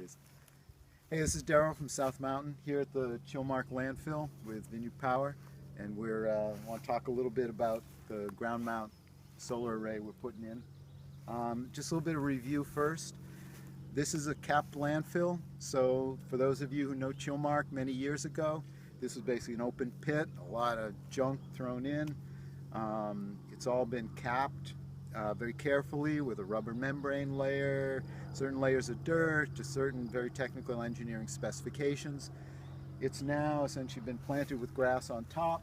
hilarious. Hey, this is Derrill from South Mountain here at the Chilmark Landfill with Vineyard Power, and we want to talk a little bit about the ground mount solar array we're putting in. Just a little bit of review first. This is a capped landfill, so for those of you who know Chilmark many years ago, this was basically an open pit, a lot of junk thrown in. It's all been capped very carefully with a rubber membrane layer, certain layers of dirt to certain very technical engineering specifications. It's now essentially been planted with grass on top,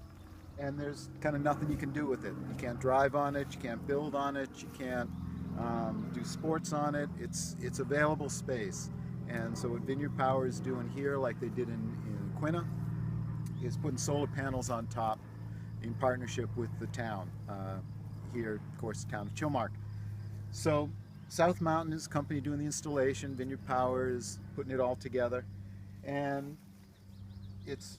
and there's kind of nothing you can do with it. You can't drive on it, you can't build on it, you can't do sports on it. It's available space. And so what Vineyard Power is doing here, like they did in Quina, is putting solar panels on top in partnership with the town. Here, of course, the town of Chilmark. So South Mountain is the company doing the installation. Vineyard Power is putting it all together. And it's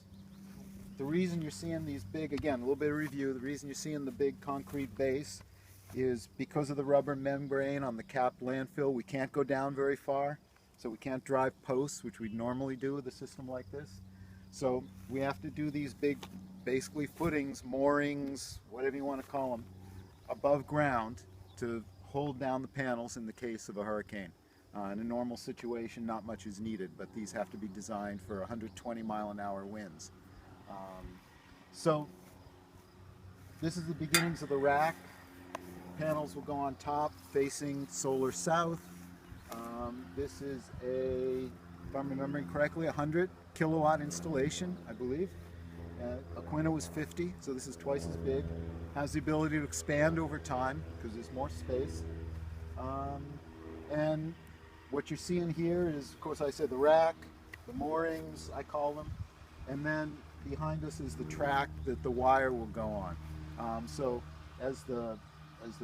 the reason you're seeing these big, again, a little bit of review, the reason you're seeing the big concrete base is because of the rubber membrane on the capped landfill. We can't go down very far, so we can't drive posts, which we'd normally do with a system like this. So we have to do these big, basically footings, moorings, whatever you want to call them, above ground to hold down the panels in the case of a hurricane. In a normal situation, not much is needed, but these have to be designed for 120-mile-an-hour winds. So this is the beginnings of the rack. Panels will go on top facing solar south. This is if I'm remembering correctly, 100 kilowatt installation, I believe. Aquina was 50, so this is twice as big. Has the ability to expand over time because there's more space. And what you're seeing here is, of course, I said the rack, the moorings, I call them, and then behind us is the track that the wire will go on. So as the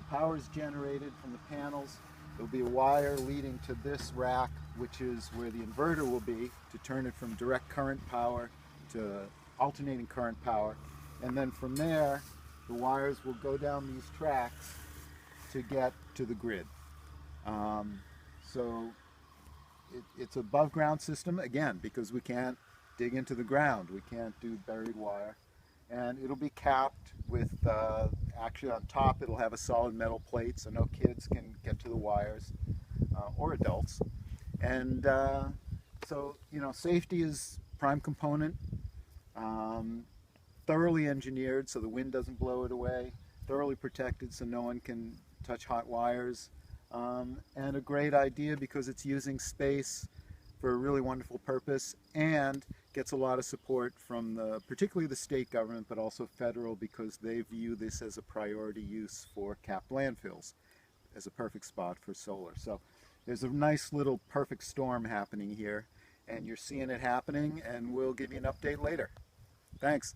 power is generated from the panels, there'll be a wire leading to this rack, which is where the inverter will be to turn it from direct current power to alternating current power. And then from there, the wires will go down these tracks to get to the grid. So it's an above ground system, again, because we can't dig into the ground. We can't do buried wire. And it'll be capped with, actually on top it'll have a solid metal plate so no kids can get to the wires, or adults. And so, you know, safety is prime component. Thoroughly engineered so the wind doesn't blow it away, thoroughly protected so no one can touch hot wires, and a great idea because it's using space for a really wonderful purpose and gets a lot of support from particularly the state government, but also federal, because they view this as a priority use for capped landfills as a perfect spot for solar. So there's a nice little perfect storm happening here, and you're seeing it happening, and we'll give you an update later. Thanks.